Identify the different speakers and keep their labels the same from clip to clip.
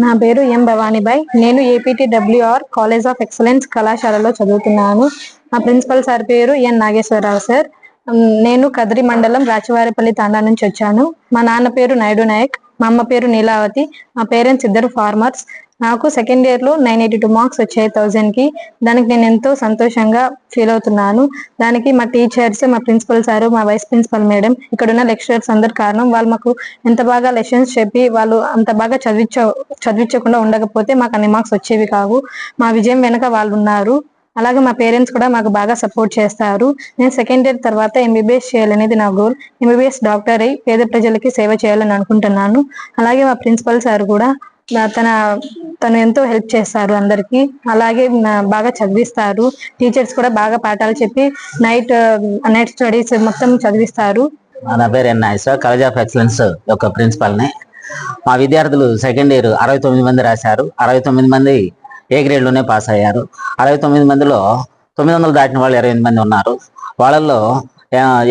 Speaker 1: నా పేరు ఎం భవానీబాయ్. నేను ఏపీటీడబ్ల్యూఆర్ కాలేజ్ ఆఫ్ ఎక్సలెన్స్ కళాశాలలో చదువుతున్నాను. మా ప్రిన్సిపల్ సార్ పేరు ఎన్ నాగేశ్వరరావు సార్. నేను కదిరి మండలం రాచవారిపల్లి తాండా నుంచి వచ్చాను. మా నాన్న పేరు నాయుడు నాయక్, మా అమ్మ పేరు నీలావతి. మా పేరెంట్స్ ఇద్దరు ఫార్మర్స్. నాకు సెకండ్ ఇయర్ లో 982 మార్క్స్ వచ్చాయి 1000 కి. దానికి నేను ఎంతో సంతోషంగా ఫీల్ అవుతున్నాను. దానికి మా టీచర్స్, మా ప్రిన్సిపల్ సారు, మా వైస్ ప్రిన్సిపల్ మేడం, ఇక్కడ ఉన్న లెక్చరర్స్ అందరు కారణం. వాళ్ళు మాకు ఎంత బాగా లెసన్స్ చెప్పి వాళ్ళు అంత బాగా చదివించకుండా ఉండకపోతే మాకు అన్ని మార్క్స్ వచ్చేవి కావు. మా విజయం వెనక వాళ్ళు ఉన్నారు. అలాగే మా పేరెంట్స్ కూడా మాకు బాగా సపోర్ట్ చేస్తారు. నేను సెకండ్ ఇయర్ తర్వాత ఎంబీబీఎస్ చేయాలనేది నా గోల్. ఎంబీబీఎస్ డాక్టర్ అయి పేద ప్రజలకి సేవ చేయాలని అనుకుంటున్నాను. అలాగే మా ప్రిన్సిపల్ సార్ కూడా తను ఎంతో హెల్ప్ చేస్తారు అందరికి. అలాగే బాగా చదివిస్తారు. టీచర్స్ కూడా బాగా పాఠాలు చెప్పి నైట్ స్టడీస్ మొత్తం చదివిస్తారు.
Speaker 2: నా పేరు ఎన్ నాగేశ్వరరావు, కాలేజ్ ఆఫ్ ఎక్సలెన్స్ యొక్క ప్రిన్సిపల్ని. మా విద్యార్థులు సెకండ్ ఇయర్ 69 మంది రాశారు. 69 మంది ఏ గ్రేడ్లోనే పాస్ అయ్యారు. 69 మందిలో 900 దాటిన వాళ్ళు 28 మంది ఉన్నారు. వాళ్ళల్లో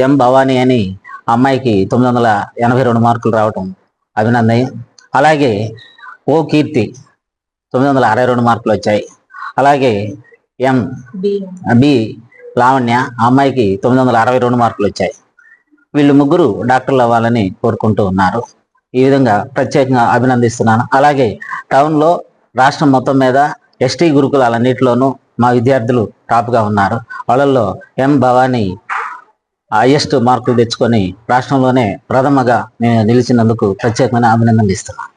Speaker 2: ఎం భవానీ అని అమ్మాయికి 982 మార్కులు రావటం అభినందనీయం. అలాగే ఓ కీర్తి 962 మార్కులు వచ్చాయి. అలాగే ఎం బి లావణ్య అమ్మాయికి 962 మార్కులు వచ్చాయి. వీళ్ళు ముగ్గురు డాక్టర్లు అవ్వాలని కోరుకుంటూ ఉన్నారు. ఈ విధంగా ప్రత్యేకంగా అభినందిస్తున్నాను. అలాగే టౌన్లో రాష్ట్రం మొత్తం మీద ఎస్టీ గురుకులాలన్నింటిలోనూ మా విద్యార్థులు టాప్గా ఉన్నారు. వాళ్ళల్లో ఎం భవానీ హైయెస్ట్ మార్కులు తెచ్చుకొని రాష్ట్రంలోనే ప్రథమగా నేను నిలిచినందుకు ప్రత్యేకమైన అభినందనలు ఇస్తున్నాను.